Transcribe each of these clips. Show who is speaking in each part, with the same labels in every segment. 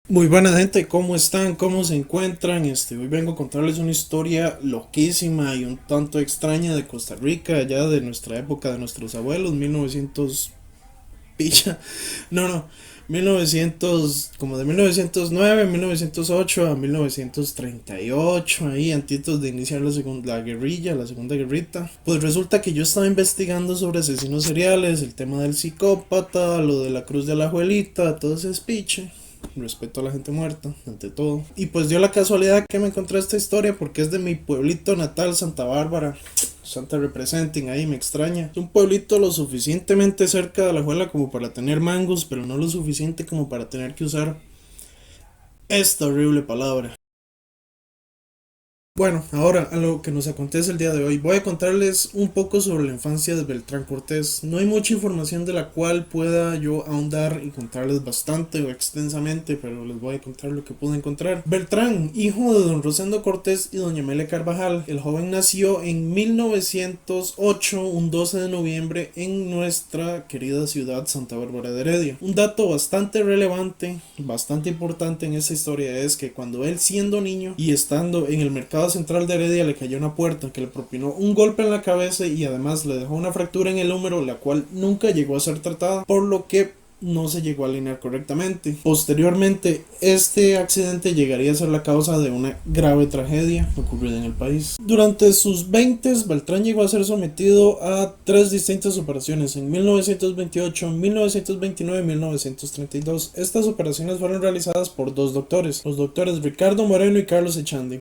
Speaker 1: Muy buena gente, ¿cómo están? ¿Cómo se encuentran? Hoy vengo a contarles una historia loquísima y un tanto extraña de Costa Rica, ya de nuestra época, de nuestros abuelos, 1900 pilla, no, 1900, como de 1909, 1908 a 1938, ahí antitos de iniciar la segunda guerrilla, la segunda guerrita. Pues resulta que yo estaba investigando sobre asesinos seriales, el tema del psicópata, lo de la cruz de la abuelita, todo ese speech. Respeto a la gente muerta, ante todo. Y pues dio la casualidad que me encontré esta historia porque es de mi pueblito natal, Santa Bárbara. Santa Representing, ahí me extraña. Es un pueblito lo suficientemente cerca de la Alajuela como para tener mangos, pero no lo suficiente como para tener que usar esta horrible palabra. Bueno, ahora a lo que nos acontece el día de hoy. Voy a contarles un poco sobre la infancia de Beltrán Cortés. No hay mucha información de la cual pueda yo ahondar y contarles bastante o extensamente, pero les voy a contar lo que pude encontrar. Beltrán, hijo de don Rosendo Cortés y doña Amelia Carvajal. El joven nació en 1908, un 12 de noviembre, en nuestra querida ciudad Santa Bárbara de Heredia. Un dato bastante relevante, bastante importante en esta historia es que cuando él siendo niño y estando en el mercado central de Heredia le cayó una puerta que le propinó un golpe en la cabeza y además le dejó una fractura en el húmero, la cual nunca llegó a ser tratada, por lo que no se llegó a alinear correctamente. Posteriormente, este accidente llegaría a ser la causa de una grave tragedia ocurrida en el país. Durante sus 20, Beltrán llegó a ser sometido a tres distintas operaciones en 1928, 1929 y 1932. Estas operaciones fueron realizadas por dos doctores, los doctores Ricardo Moreno y Carlos Echandi.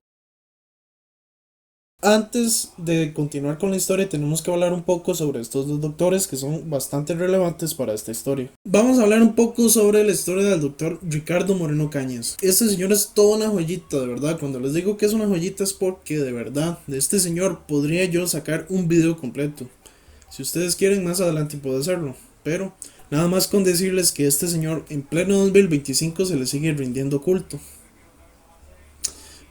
Speaker 1: Antes de continuar con la historia tenemos que hablar un poco sobre estos dos doctores que son bastante relevantes para esta historia. Vamos a hablar un poco sobre la historia del doctor Ricardo Moreno Cañas. Este señor es toda una joyita, de verdad. Cuando les digo que es una joyita es porque de verdad de este señor podría yo sacar un video completo. Si ustedes quieren más adelante puedo hacerlo, pero nada más con decirles que este señor en pleno 2025 se le sigue rindiendo culto.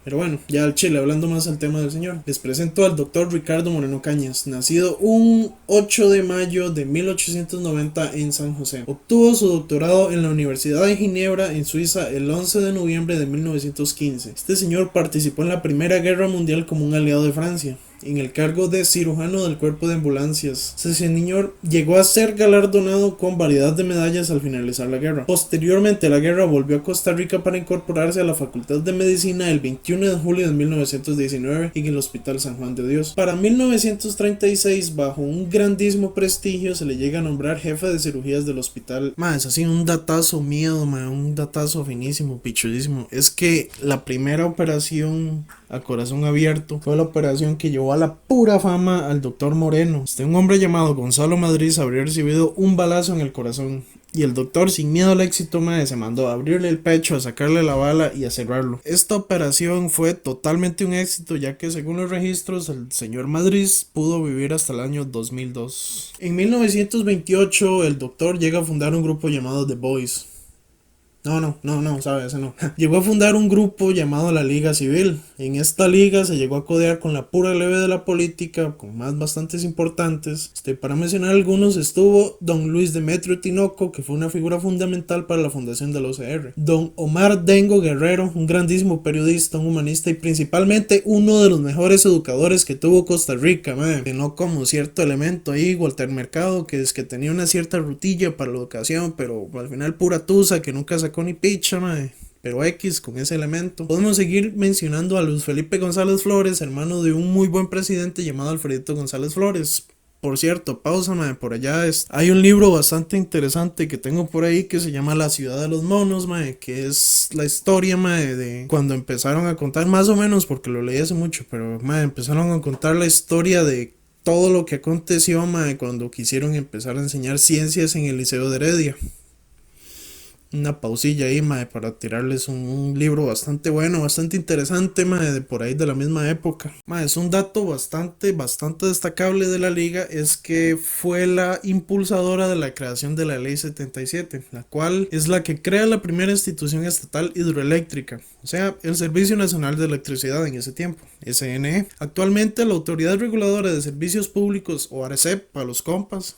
Speaker 1: Pero bueno, ya al chile, hablando más al tema del señor, les presento al doctor Ricardo Moreno Cañas, nacido un 8 de mayo de 1890 en San José. Obtuvo su doctorado en la Universidad de Ginebra en Suiza el 11 de noviembre de 1915. Este señor participó en la Primera Guerra Mundial como un aliado de Francia en el cargo de cirujano del cuerpo de ambulancias. Ese señor llegó a ser galardonado con variedad de medallas al finalizar la guerra. Posteriormente a la guerra volvió a Costa Rica para incorporarse a la Facultad de Medicina el 21 de julio de 1919 en el Hospital San Juan de Dios. Para 1936, bajo un grandísimo prestigio, se le llega a nombrar jefe de cirugías del hospital. Es así un datazo miedo, un datazo finísimo, pichudísimo. Es que la primera operación a corazón abierto fue la operación que llevó a la pura fama al doctor Moreno. Un hombre llamado Gonzalo Madrid habría recibido un balazo en el corazón y el doctor, sin miedo al éxito, se mandó a abrirle el pecho, a sacarle la bala y a cerrarlo. Esta operación fue totalmente un éxito, ya que según los registros el señor Madrid pudo vivir hasta el año 2002. En 1928 el doctor llega a fundar un grupo llamado The Boys. Ese no. Llegó a fundar un grupo llamado la Liga Civil. En esta liga se llegó a codear con la pura leve de la política, con más bastantes importantes. Para mencionar algunos estuvo don Luis Demetrio Tinoco, que fue una figura fundamental para la fundación del OCR. Don Omar Dengo Guerrero, un grandísimo periodista, un humanista y principalmente uno de los mejores educadores que tuvo Costa Rica, que no como cierto elemento ahí, Walter Mercado, que es que tenía una cierta rutilla para la educación, pero al final pura tusa que nunca sacó ni picha, pero X con ese elemento. Podemos seguir mencionando a Luis Felipe González Flores, hermano de un muy buen presidente llamado Alfredito González Flores. Por cierto, pausa, por allá hay un libro bastante interesante que tengo por ahí que se llama La Ciudad de los Monos, que es la historia, de cuando empezaron a contar, más o menos, porque lo leí hace mucho, pero, empezaron a contar la historia de todo lo que aconteció, cuando quisieron empezar a enseñar ciencias en el Liceo de Heredia. Una pausilla ahí, para tirarles un libro bastante bueno, bastante interesante, de por ahí de la misma época. Es un dato bastante destacable de la liga, es que fue la impulsadora de la creación de la Ley 77, la cual es la que crea la primera institución estatal hidroeléctrica, o sea, el Servicio Nacional de Electricidad en ese tiempo, SNE. Actualmente la Autoridad Reguladora de Servicios Públicos, o ARECEP, para los compas,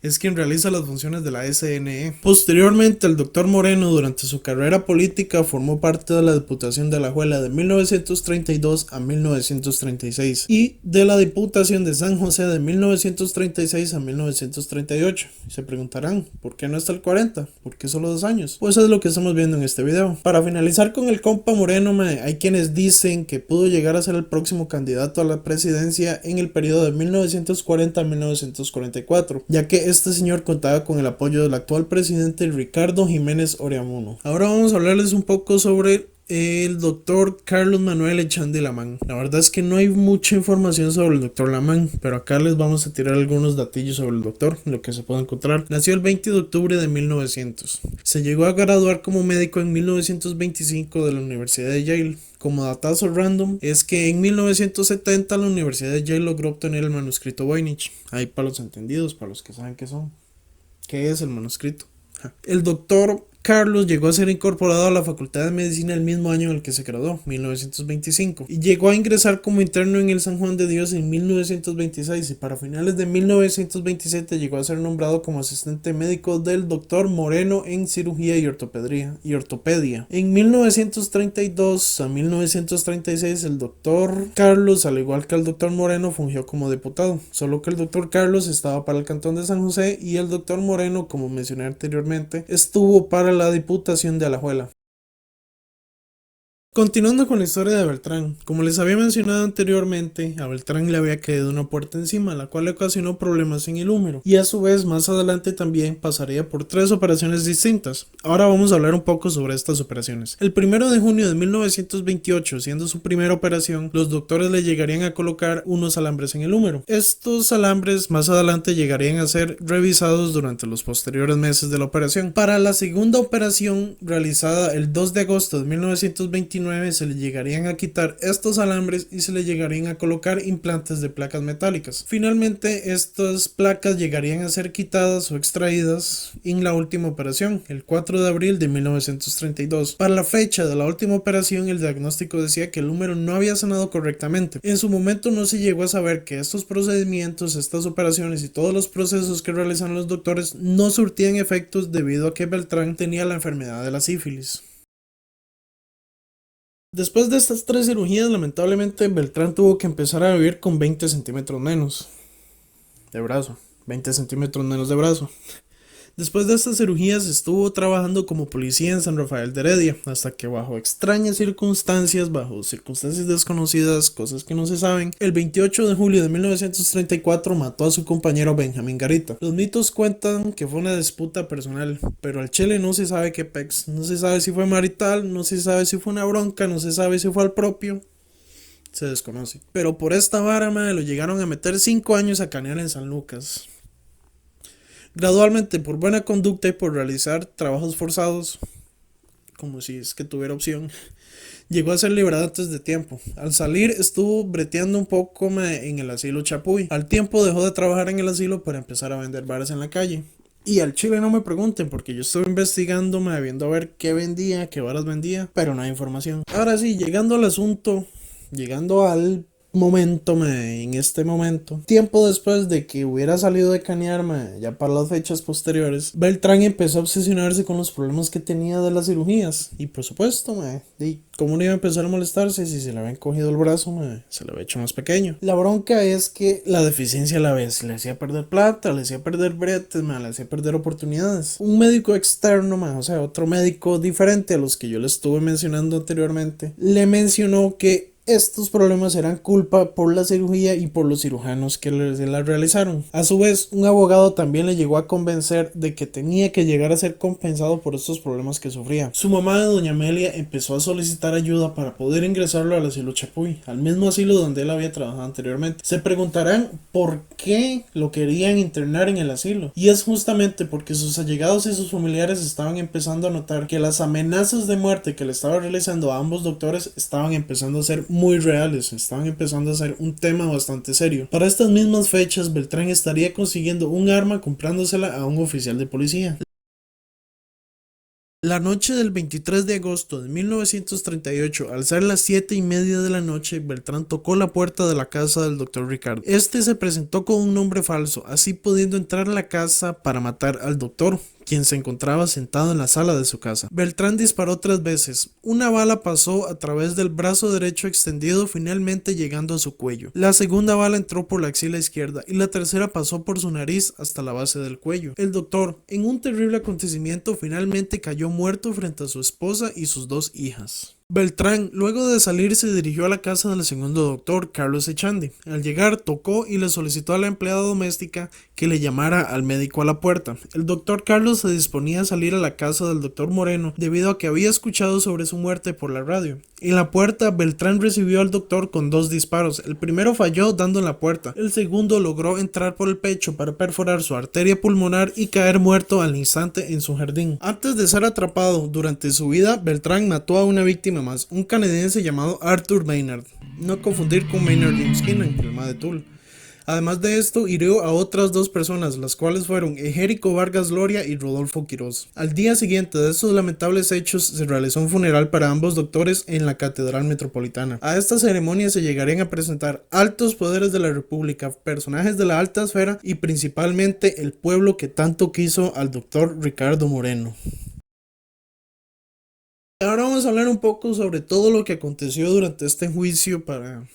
Speaker 1: es quien realiza las funciones de la SNE. Posteriormente, el doctor Moreno, durante su carrera política, formó parte de la Diputación de Alajuela de 1932 a 1936 y de la Diputación de San José de 1936 a 1938. Se preguntarán, ¿por qué no está el 40? ¿Por qué solo 2 años? Pues es lo que estamos viendo en este video. Para finalizar con el compa Moreno, hay quienes dicen que pudo llegar a ser el próximo candidato a la presidencia en el periodo de 1940 a 1944, ya que este señor contaba con el apoyo del actual presidente Ricardo Jiménez Oriamuno. Ahora vamos a hablarles un poco sobre el doctor Carlos Manuel Echandi Lamán. La verdad es que no hay mucha información sobre el doctor Lamán, pero acá les vamos a tirar algunos datillos sobre el doctor, lo que se puede encontrar. Nació el 20 de octubre de 1900. Se llegó a graduar como médico en 1925 de la Universidad de Yale. Como datazo random, es que en 1970 la Universidad de Yale logró obtener el manuscrito Voynich. Ahí para los entendidos, para los que saben qué es el manuscrito. El doctor Carlos llegó a ser incorporado a la Facultad de Medicina el mismo año en el que se graduó, 1925, y llegó a ingresar como interno en el San Juan de Dios en 1926 y para finales de 1927 llegó a ser nombrado como asistente médico del doctor Moreno en cirugía y ortopedia. En 1932 a 1936 el doctor Carlos, al igual que el doctor Moreno, fungió como diputado, solo que el doctor Carlos estaba para el cantón de San José y el doctor Moreno, como mencioné anteriormente, estuvo para la Diputación de Alajuela. Continuando con la historia de Beltrán, como les había mencionado anteriormente, a Beltrán le había caído una puerta encima, la cual le ocasionó problemas en el húmero, y a su vez más adelante también pasaría por 3 operaciones distintas. Ahora vamos a hablar un poco sobre estas operaciones. El 1 de junio de 1928, siendo su primera operación, los doctores le llegarían a colocar unos alambres en el húmero. Estos alambres más adelante llegarían a ser revisados durante los posteriores meses de la operación. Para la segunda operación, realizada el 2 de agosto de 1929, se le llegarían a quitar estos alambres y se le llegarían a colocar implantes de placas metálicas. Finalmente, estas placas llegarían a ser quitadas o extraídas en la última operación, el 4 de abril de 1932. Para la fecha de la última operación, el diagnóstico decía que el húmero no había sanado correctamente. En su momento no se llegó a saber que estos procedimientos, estas operaciones y todos los procesos que realizan los doctores no surtían efectos debido a que Beltrán tenía la enfermedad de la sífilis. Después de estas 3 cirugías, lamentablemente Beltrán tuvo que empezar a vivir con 20 centímetros menos de brazo. 20 centímetros menos de brazo. Después de estas cirugías estuvo trabajando como policía en San Rafael de Heredia, hasta que bajo extrañas circunstancias, bajo circunstancias desconocidas, cosas que no se saben, el 28 de julio de 1934 mató a su compañero Benjamín Garita. Los mitos cuentan que fue una disputa personal, pero al chile no se sabe qué pex, no se sabe si fue marital, no se sabe si fue una bronca, no se sabe si fue al propio. Se desconoce. Pero por esta vara, lo llegaron a meter 5 años a canear en San Lucas. Gradualmente, por buena conducta y por realizar trabajos forzados, como si es que tuviera opción, llegó a ser liberado antes de tiempo. Al salir estuvo breteando un poco en el asilo Chapuy. Al tiempo dejó de trabajar en el asilo para empezar a vender varas en la calle. Y al chile no me pregunten porque yo estuve investigando, viendo a ver qué vendía, qué varas vendía, pero no hay información. Ahora sí, llegando al asunto, llegando al en este momento, tiempo después de que hubiera salido de canear, ya para las fechas posteriores, Beltrán empezó a obsesionarse con los problemas que tenía de las cirugías. Y por supuesto, ¿cómo no iba a empezar a molestarse si se le había encogido el brazo? Se le había hecho más pequeño. La bronca es que la deficiencia a la vez le hacía perder plata, le hacía perder bretes, le hacía perder oportunidades. Un médico externo, o sea, otro médico diferente a los que yo le estuve mencionando anteriormente, le mencionó que estos problemas eran culpa por la cirugía y por los cirujanos que la realizaron. A su vez, un abogado también le llegó a convencer de que tenía que llegar a ser compensado por estos problemas que sufría. Su mamá, doña Amelia, empezó a solicitar ayuda para poder ingresarlo al asilo Chapuy, al mismo asilo donde él había trabajado anteriormente. Se preguntarán por qué lo querían internar en el asilo. Y es justamente porque sus allegados y sus familiares estaban empezando a notar que las amenazas de muerte que le estaba realizando a ambos doctores estaban empezando a ser muy reales, estaban empezando a ser un tema bastante serio. Para estas mismas fechas, Beltrán estaría consiguiendo un arma comprándosela a un oficial de policía. La noche del 23 de agosto de 1938, al ser las 7:30 de la noche, Beltrán tocó la puerta de la casa del Dr. Ricardo. Este se presentó con un nombre falso, así pudiendo entrar a la casa para matar al doctor, quien se encontraba sentado en la sala de su casa. Beltrán disparó 3 veces. Una bala pasó a través del brazo derecho extendido, finalmente llegando a su cuello. La segunda bala entró por la axila izquierda y la tercera pasó por su nariz hasta la base del cuello. El doctor, en un terrible acontecimiento, finalmente cayó muerto frente a su esposa y sus 2 hijas. Beltrán, luego de salir, se dirigió a la casa del segundo doctor, Carlos Echandi. Al llegar, tocó y le solicitó a la empleada doméstica que le llamara al médico a la puerta. El doctor Carlos se disponía a salir a la casa del doctor Moreno debido a que había escuchado sobre su muerte por la radio. En la puerta, Beltrán recibió al doctor con 2 disparos. El primero falló dando en la puerta. El segundo logró entrar por el pecho para perforar su arteria pulmonar y caer muerto al instante en su jardín. Antes de ser atrapado durante su vida, Beltrán mató a una víctima más, un canadiense llamado Arthur Maynard. No confundir con Maynard James Keenan, el ma de Tool. Además de esto, hirió a otras 2 personas, las cuales fueron Egérico Vargas Loria y Rodolfo Quiroz. Al día siguiente de estos lamentables hechos, se realizó un funeral para ambos doctores en la Catedral Metropolitana. A esta ceremonia se llegarían a presentar altos poderes de la República, personajes de la alta esfera y principalmente el pueblo que tanto quiso al doctor Ricardo Moreno. Ahora vamos a hablar un poco sobre todo lo que aconteció durante este juicio para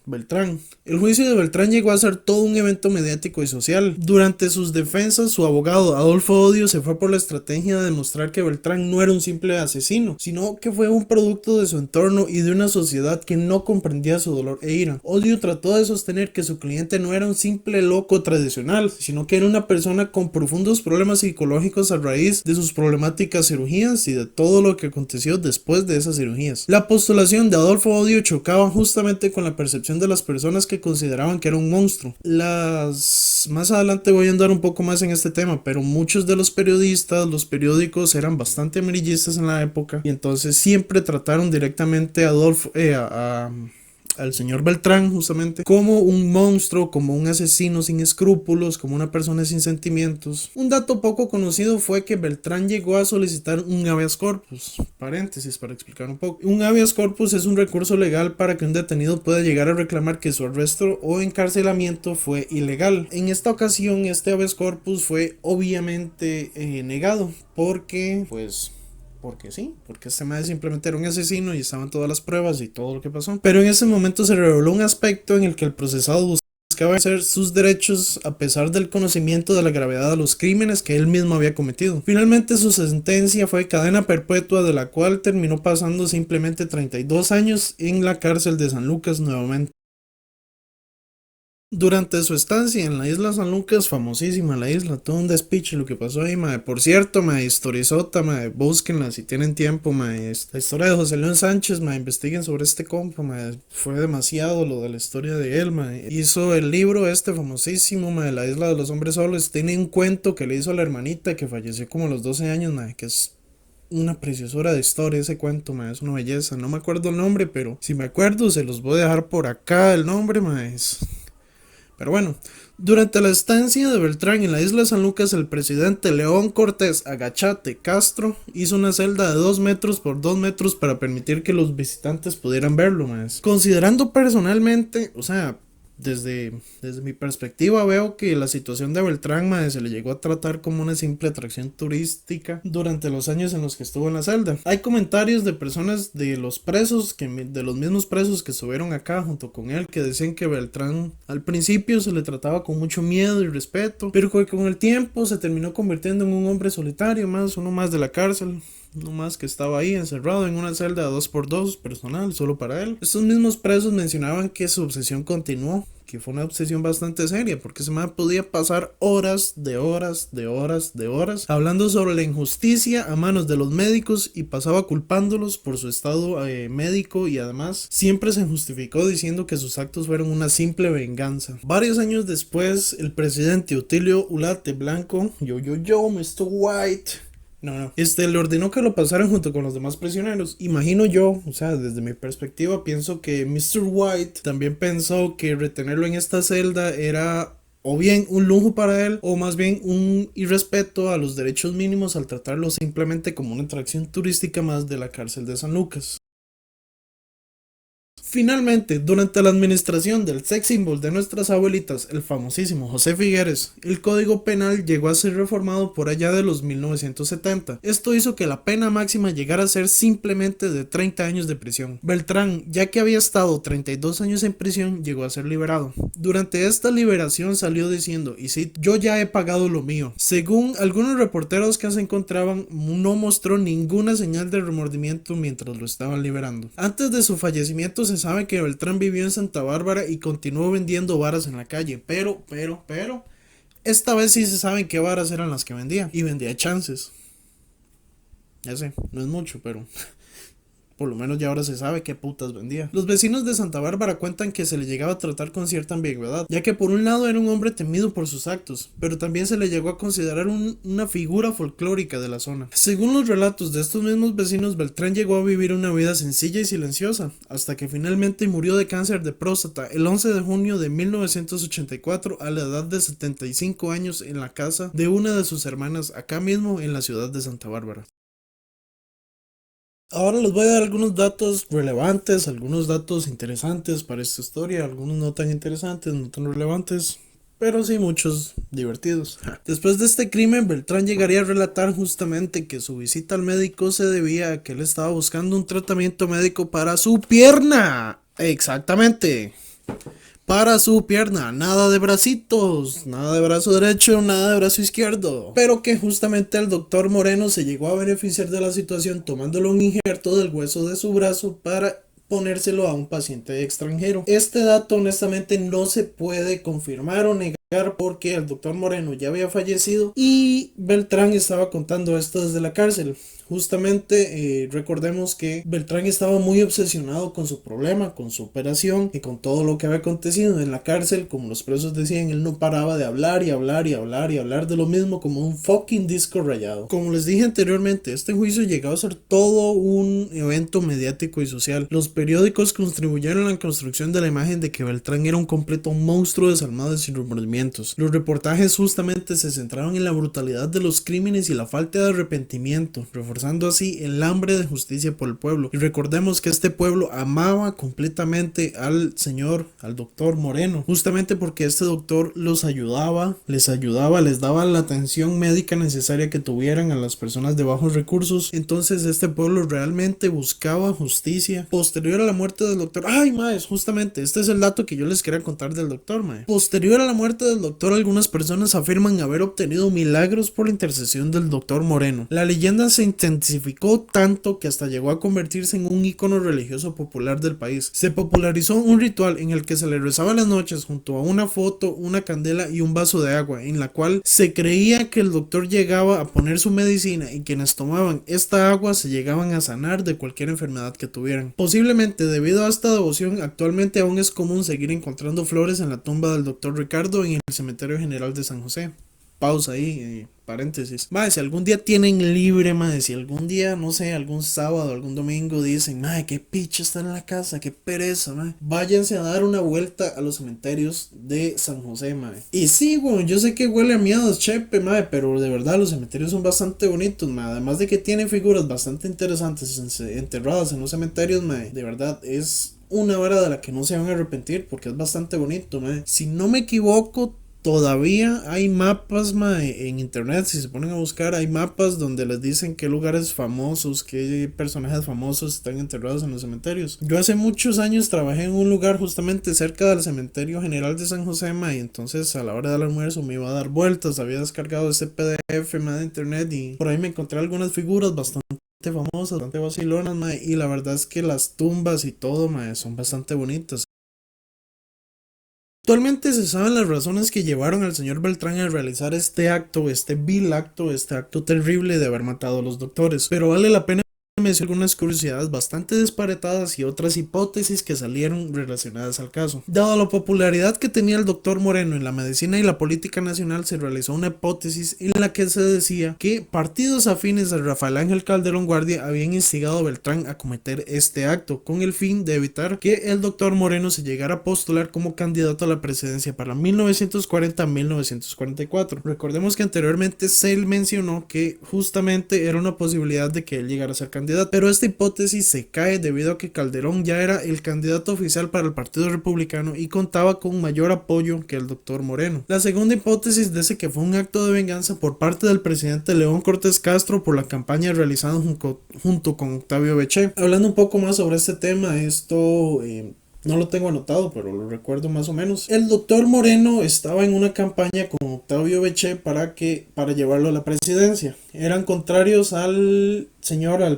Speaker 1: Beltrán. El juicio de Beltrán llegó a ser todo un evento mediático y social. Durante sus defensas, su abogado Adolfo Odio se fue por la estrategia de demostrar que Beltrán no era un simple asesino, sino que fue un producto de su entorno y de una sociedad que no comprendía su dolor e ira. Odio trató de sostener que su cliente no era un simple loco tradicional, sino que era una persona con profundos problemas psicológicos a raíz de sus problemáticas cirugías y de todo lo que aconteció después de esas cirugías. La postulación de Adolfo Odio chocaba justamente con la percepción de las personas que consideraban que era un monstruo. Más adelante voy a andar un poco más en este tema, pero muchos de los periodistas, los periódicos eran bastante amarillistas en la época y entonces siempre trataron directamente a al señor Beltrán justamente como un monstruo, como un asesino sin escrúpulos, como una persona sin sentimientos. Un dato poco conocido fue que Beltrán llegó a solicitar un habeas corpus. Paréntesis para explicar un poco. Un habeas corpus es un recurso legal para que un detenido pueda llegar a reclamar que su arresto o encarcelamiento fue ilegal. En esta ocasión este habeas corpus fue obviamente negado porque sí, porque este man simplemente era un asesino y estaban todas las pruebas y todo lo que pasó. Pero en ese momento se reveló un aspecto en el que el procesado buscaba hacer sus derechos a pesar del conocimiento de la gravedad de los crímenes que él mismo había cometido. Finalmente su sentencia fue cadena perpetua, de la cual terminó pasando simplemente 32 años en la cárcel de San Lucas nuevamente. Durante su estancia en la isla San Lucas, famosísima la isla, todo un despiche lo que pasó ahí, mae. Por cierto, mae, historizota, mae, búsquenla si tienen tiempo, mae. La historia de José León Sánchez, mae, investiguen sobre este compa, mae. Fue demasiado lo de la historia de él, mae. Hizo el libro este famosísimo, mae, La isla de los hombres solos. Tiene un cuento que le hizo a la hermanita que falleció como a los 12 años, mae, que es una preciosura de historia ese cuento, mae, es una belleza. No me acuerdo el nombre, pero si me acuerdo se los voy a dejar por acá el nombre, mae. Pero bueno, durante la estancia de Beltrán en la isla de San Lucas, el presidente León Cortés Agachate Castro hizo una celda de 2 metros por 2 metros para permitir que los visitantes pudieran verlo, más. Considerando personalmente, o sea, desde mi perspectiva veo que la situación de Beltrán, mae, se le llegó a tratar como una simple atracción turística durante los años en los que estuvo en la celda. Hay comentarios de personas de los presos, de los mismos presos que estuvieron acá junto con él, que decían que Beltrán al principio se le trataba con mucho miedo y respeto, pero que con el tiempo se terminó convirtiendo en un hombre solitario, uno más de la cárcel. No más que estaba ahí encerrado en una celda de 2x2 personal, solo para él. Estos mismos presos mencionaban que su obsesión continuó, que fue una obsesión bastante seria, porque ese man podía pasar horas hablando sobre la injusticia a manos de los médicos y pasaba culpándolos por su estado médico, y además siempre se justificó diciendo que sus actos fueron una simple venganza. Varios años después, el presidente Otilio Ulate Blanco, Mr. White, le ordenó que lo pasaran junto con los demás prisioneros. Imagino yo, o sea, desde mi perspectiva, pienso que Mr. White también pensó que retenerlo en esta celda era o bien un lujo para él, o más bien un irrespeto a los derechos mínimos al tratarlo simplemente como una atracción turística más de la cárcel de San Lucas. Finalmente, durante la administración del sex symbol de nuestras abuelitas, el famosísimo José Figueres, el Código Penal llegó a ser reformado por allá de los 1970. Esto hizo que la pena máxima llegara a ser simplemente de 30 años de prisión. Beltrán, ya que había estado 32 años en prisión, llegó a ser liberado. Durante esta liberación salió diciendo, y sí, yo ya he pagado lo mío. Según algunos reporteros que se encontraban, no mostró ninguna señal de remordimiento mientras lo estaban liberando. Antes de su fallecimiento se sabe que Beltrán vivió en Santa Bárbara y continuó vendiendo varas en la calle, pero, esta vez sí se sabe qué varas eran las que vendía, y vendía chances. Ya sé, no es mucho, pero por lo menos ya ahora se sabe qué putas vendía. Los vecinos de Santa Bárbara cuentan que se le llegaba a tratar con cierta ambigüedad, ya que por un lado era un hombre temido por sus actos, pero también se le llegó a considerar una figura folclórica de la zona. Según los relatos de estos mismos vecinos, Beltrán llegó a vivir una vida sencilla y silenciosa, hasta que finalmente murió de cáncer de próstata el 11 de junio de 1984 a la edad de 75 años en la casa de una de sus hermanas acá mismo en la ciudad de Santa Bárbara. Ahora les voy a dar algunos datos relevantes, algunos datos interesantes para esta historia, algunos no tan interesantes, no tan relevantes, pero sí muchos divertidos. Después de este crimen, Beltrán llegaría a relatar justamente que su visita al médico se debía a que él estaba buscando un tratamiento médico para su pierna. Exactamente. Para su pierna, nada de bracitos, nada de brazo derecho, nada de brazo izquierdo. Pero que justamente el doctor Moreno se llegó a beneficiar de la situación tomándole un injerto del hueso de su brazo para ponérselo a un paciente extranjero. Este dato honestamente no se puede confirmar o negar porque el doctor Moreno ya había fallecido y Beltrán estaba contando esto desde la cárcel. Justamente recordemos que Beltrán estaba muy obsesionado con su problema, con su operación y con todo lo que había acontecido en la cárcel. Como los presos decían, él no paraba de hablar y hablar y hablar y hablar de lo mismo como un fucking disco rayado. Como les dije anteriormente, este juicio llegó a ser todo un evento mediático y social. Los periódicos contribuyeron a la construcción de la imagen de que Beltrán era un completo monstruo desalmado y sin remordimientos. Los reportajes justamente se centraron en la brutalidad de los crímenes y la falta de arrepentimiento, reforzando así el hambre de justicia por el pueblo. Y recordemos que este pueblo amaba completamente al señor, al doctor Moreno, justamente porque este doctor los ayudaba, les daba la atención médica necesaria que tuvieran a las personas de bajos recursos. Entonces este pueblo realmente buscaba justicia. Posterior a la muerte del doctor, ay maes, justamente este es el dato que yo les quería contar del doctor, mae. Posterior a la muerte del doctor, algunas personas afirman haber obtenido milagros por la intercesión del doctor Moreno. La leyenda se intensificó tanto que hasta llegó a convertirse en un ícono religioso popular del país. Se popularizó un ritual en el que se le rezaba las noches junto a una foto, una candela y un vaso de agua, en la cual se creía que el doctor llegaba a poner su medicina y quienes tomaban esta agua se llegaban a sanar de cualquier enfermedad que tuvieran. Posiblemente debido a esta devoción, actualmente aún es común seguir encontrando flores en la tumba del doctor Ricardo en el Cementerio General de San José. Pausa ahí, paréntesis. Madre, si algún día tienen libre, madre, si algún día, no sé, algún sábado, algún domingo dicen, madre, qué picha está en la casa, qué pereza, madre, váyanse a dar una vuelta a los cementerios de San José, madre. Y sí, bueno, yo sé que huele a miedos, chepe, madre, pero de verdad los cementerios son bastante bonitos, madre. Además de que tienen figuras bastante interesantes enterradas en los cementerios, madre, de verdad es una hora de la que no se van a arrepentir porque es bastante bonito, madre. Si no me equivoco, todavía hay mapas en internet, si se ponen a buscar, hay mapas donde les dicen qué lugares famosos, qué personajes famosos están enterrados en los cementerios. Yo hace muchos años trabajé en un lugar justamente cerca del Cementerio General de San José, y entonces a la hora del almuerzo me iba a dar vueltas, había descargado este PDF de internet y por ahí me encontré algunas figuras bastante famosas, bastante vacilonas, y la verdad es que las tumbas y todo, son bastante bonitas. Actualmente se saben las razones que llevaron al señor Beltrán a realizar este acto, este vil acto, este acto terrible de haber matado a los doctores, pero vale la pena mencionó algunas curiosidades bastante disparatadas y otras hipótesis que salieron relacionadas al caso. Dado la popularidad que tenía el doctor Moreno en la medicina y la política nacional, se realizó una hipótesis en la que se decía que partidos afines a Rafael Ángel Calderón Guardia habían instigado a Beltrán a cometer este acto con el fin de evitar que el doctor Moreno se llegara a postular como candidato a la presidencia para 1940-1944. Recordemos que anteriormente se mencionó que justamente era una posibilidad de que él llegara a ser candidato, pero esta hipótesis se cae debido a que Calderón ya era el candidato oficial para el Partido Republicano y contaba con mayor apoyo que el doctor Moreno. La segunda hipótesis dice que fue un acto de venganza por parte del presidente León Cortés Castro por la campaña realizada junto con Octavio Beché. Hablando un poco más sobre este tema, esto no lo tengo anotado, pero lo recuerdo más o menos. El doctor Moreno estaba en una campaña con Octavio Beché para llevarlo a la presidencia. Eran contrarios al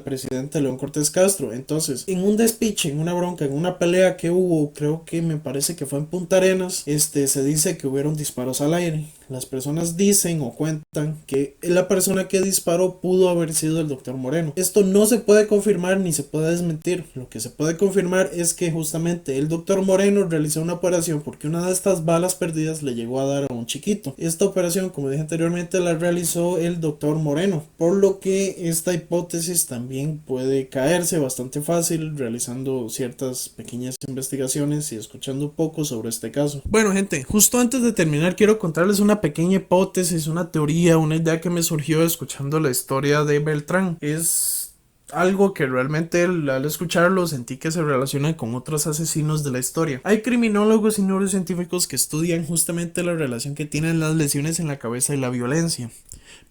Speaker 1: presidente León Cortés Castro. Entonces, en un despiche, en una bronca, en una pelea que hubo, creo que me parece que fue en Punta Arenas, se dice que hubieron disparos al aire. Las personas dicen o cuentan que la persona que disparó pudo haber sido el doctor Moreno. Esto no se puede confirmar ni se puede desmentir. Lo que se puede confirmar es que justamente el doctor Moreno realizó una operación porque una de estas balas perdidas le llegó a dar a un chiquito. Esta operación, como dije anteriormente, la realizó el doctor Moreno, por lo que esta hipótesis también puede caerse bastante fácil realizando ciertas pequeñas investigaciones y escuchando un poco sobre este caso. Bueno, gente, justo antes de terminar quiero contarles una pequeña hipótesis, una teoría, una idea que me surgió escuchando la historia de Beltrán. Es algo que realmente al escucharlo sentí que se relaciona con otros asesinos de la historia. Hay criminólogos y neurocientíficos que estudian justamente la relación que tienen las lesiones en la cabeza y la violencia.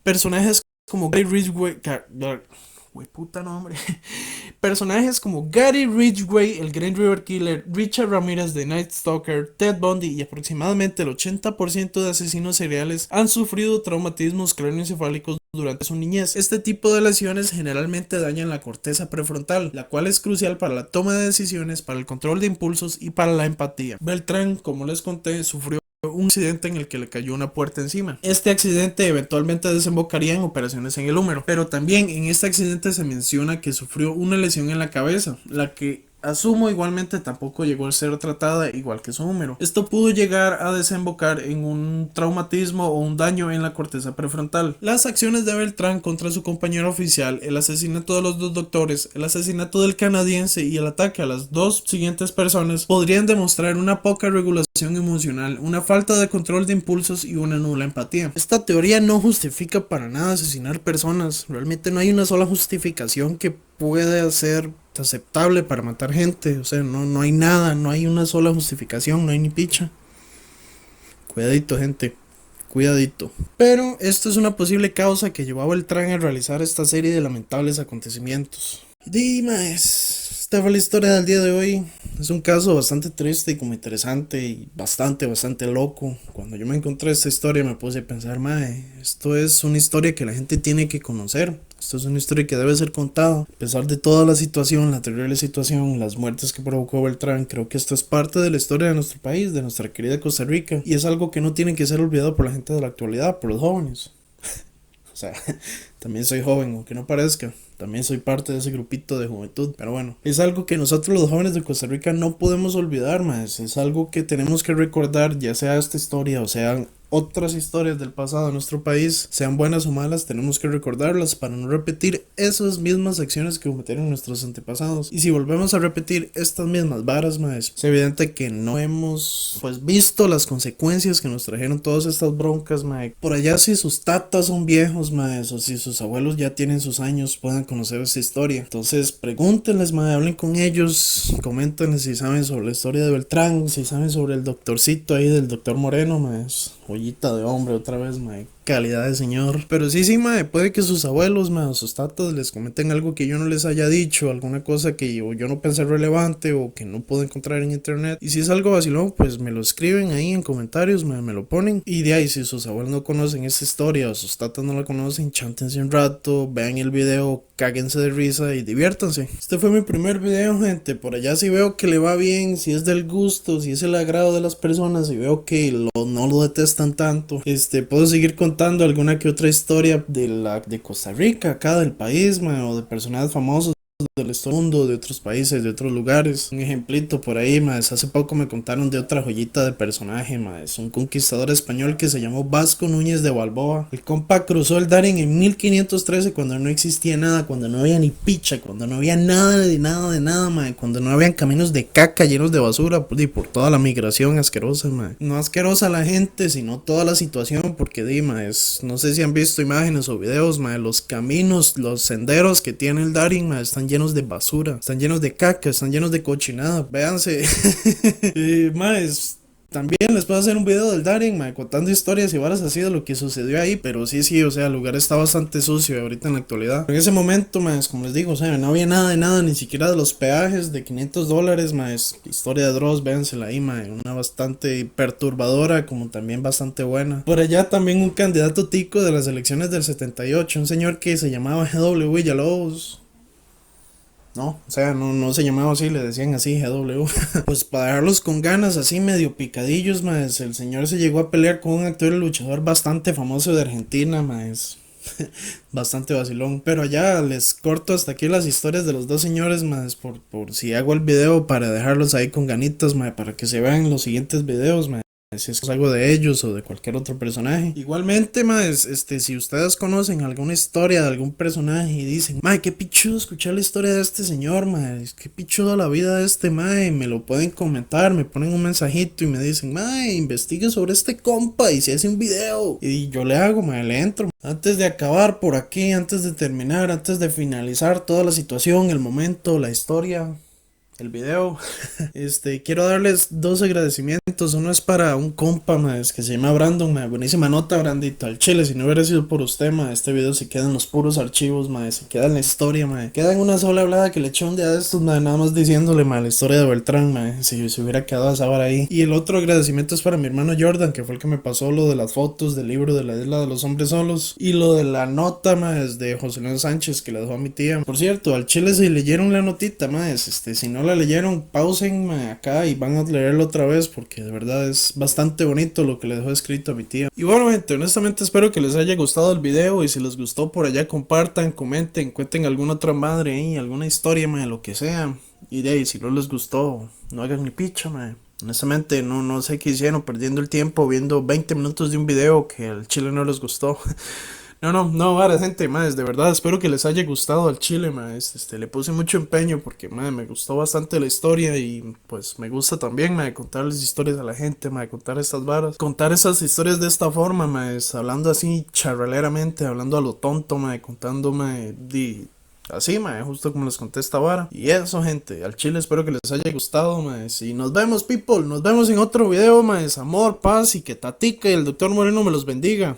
Speaker 1: Personajes como Gary Ridgway, personajes como Gary Ridgway, el Green River Killer, Richard Ramirez de Night Stalker, Ted Bundy y aproximadamente el 80% de asesinos seriales han sufrido traumatismos craneoencefálicos durante su niñez. Este tipo de lesiones generalmente dañan la corteza prefrontal, la cual es crucial para la toma de decisiones, para el control de impulsos y para la empatía. Beltrán, como les conté, sufrió un accidente en el que le cayó una puerta encima. Este accidente eventualmente desembocaría en operaciones en el húmero, pero también en este accidente se menciona que sufrió una lesión en la cabeza, la que asumo igualmente tampoco llegó a ser tratada igual que su húmero. Esto pudo llegar a desembocar en un traumatismo o un daño en la corteza prefrontal. Las acciones de Beltrán contra su compañero oficial, el asesinato de los dos doctores, el asesinato del canadiense y el ataque a las dos siguientes personas podrían demostrar una poca regulación emocional, una falta de control de impulsos y una nula empatía. Esta teoría no justifica para nada asesinar personas. Realmente no hay una sola justificación que pueda ser aceptable para matar gente. O sea, no hay nada, no hay una sola justificación, no hay ni picha. Cuidadito, gente, cuidadito. Pero esto es una posible causa que llevó a Beltrán a realizar esta serie de lamentables acontecimientos. Esta fue la historia del día de hoy. Es un caso bastante triste y como interesante y bastante loco. Cuando yo me encontré esta historia me puse a pensar, esto es una historia que la gente tiene que conocer. Esto es una historia que debe ser contada. A pesar de toda la situación, la terrible situación, las muertes que provocó Beltrán, creo que esto es parte de la historia de nuestro país, de nuestra querida Costa Rica. Y es algo que no tiene que ser olvidado por la gente de la actualidad, por los jóvenes. O sea, también soy joven, aunque no parezca. También soy parte de ese grupito de juventud. Pero bueno, es algo que nosotros los jóvenes de Costa Rica no podemos olvidar, más. Es algo que tenemos que recordar, ya sea esta historia o sean otras historias del pasado de nuestro país, sean buenas o malas, tenemos que recordarlas para no repetir esas mismas acciones que cometieron nuestros antepasados. Y si volvemos a repetir estas mismas varas, es evidente que no hemos visto las consecuencias que nos trajeron todas estas broncas, por allá si sus tatas son viejos, o si sus abuelos ya tienen sus años, puedan conocer esa historia. Entonces pregúntenles, hablen con ellos, coméntenles si saben sobre la historia de Beltrán, si saben sobre el doctorcito ahí del doctor Moreno, joyita de hombre otra vez, calidad de señor. Pero sí, puede que sus abuelos, o sus tatas les comenten algo que yo no les haya dicho, alguna cosa que yo no pensé relevante o que no puedo encontrar en internet. Y si es algo vacilón, pues me lo escriben ahí en comentarios, me lo ponen. Y de ahí, si sus abuelos no conocen esta historia o sus tatas no la conocen, chántense un rato, vean el video, cáguense de risa y diviértanse. Este fue mi primer video, gente. Por allá si veo que le va bien, si es del gusto, si es el agrado de las personas, si veo que no lo detestan tanto, puedo seguir contando alguna que otra historia de Costa Rica, acá del país, o de personajes famosos del mundo, de otros países, de otros lugares. Un ejemplito por ahí, más hace poco me contaron de otra joyita de personaje, más un conquistador español que se llamó Vasco Núñez de Balboa. El compa cruzó el Darién en 1513 cuando no existía nada, cuando no había ni picha, cuando no había nada de nada de nada, mae, cuando no habían caminos de caca llenos de basura y por toda la migración asquerosa, mae. No asquerosa la gente, sino toda la situación, porque no sé si han visto imágenes o videos, mae, los caminos, los senderos que tiene el Darién, mae, están llenos de basura, están llenos de caca, están llenos de cochinada. Véanse. Más, también les puedo hacer un video del Darién, mae, contando historias y varas así de lo que sucedió ahí, pero sí, o sea, el lugar está bastante sucio ahorita en la actualidad. En ese momento, más, como les digo, o sea, no había nada de nada, ni siquiera de los peajes de $500, más, historia de Dross, véansela ahí, mae, una bastante perturbadora, como también bastante buena. Por allá también un candidato tico de las elecciones del 78, un señor que se llamaba G.W. Villalobos. No, o sea, no se llamaba así, le decían así, GW. Pues para dejarlos con ganas, así medio picadillos, más. El señor se llegó a pelear con un actor y luchador bastante famoso de Argentina, más. Bastante vacilón. Pero ya les corto hasta aquí las historias de los dos señores, más. Por si hago el video para dejarlos ahí con ganitas, más. Para que se vean los siguientes videos, más. Si es algo de ellos o de cualquier otro personaje. Igualmente, más, si ustedes conocen alguna historia de algún personaje y dicen, mae, qué pichudo escuchar la historia de este señor, mae, qué pichudo la vida de este mae, me lo pueden comentar, me ponen un mensajito y me dicen, mae, investigue sobre este compa y se hace un video. Y yo le hago, mae, le entro. Antes de acabar por aquí, antes de terminar, antes de finalizar toda la situación, el momento, la historia, el video. Quiero darles dos agradecimientos. Uno es para un compa, más que se llama Brandon, ma, buenísima nota, Brandito. Al chile, si no hubiera sido por usted, ma, este video se queda en los puros archivos, ma, se queda en la historia, ma. Queda en una sola hablada que le eché un día de estos, ma, nada más diciéndole, ma, la historia de Beltrán, ma, si se hubiera quedado esa hora ahí. Y el otro agradecimiento es para mi hermano Jordan, que fue el que me pasó lo de las fotos del libro de la isla de los hombres solos. Y lo de la nota, ma, es de José Luis Sánchez, que le dejó a mi tía. Por cierto, al chile, si leyeron la notita, ma, si no la leyeron, pausen acá y van a leerlo otra vez porque de verdad es bastante bonito lo que le dejó escrito a mi tía. Y bueno, gente, honestamente espero que les haya gustado el video y si les gustó por allá compartan, comenten, cuenten alguna otra madre ahí, alguna historia, lo que sea. Y de ahí, si no les gustó, no hagan ni picha, honestamente no sé qué hicieron perdiendo el tiempo viendo 20 minutos de un video que al chile no les gustó. No, vale, gente, más, de verdad, espero que les haya gustado al chile, más, le puse mucho empeño porque, más, me gustó bastante la historia y, pues, me gusta también, más, contarles historias a la gente, más, contar estas varas, contar esas historias de esta forma, más, hablando así charraleramente, hablando a lo tonto, más, contándome, así, mae, justo como les conté esta vara. Y eso, gente, al chile espero que les haya gustado, mae. Y nos vemos, people, nos vemos en otro video, mae. Amor, paz y que Tatica y el doctor Moreno me los bendiga.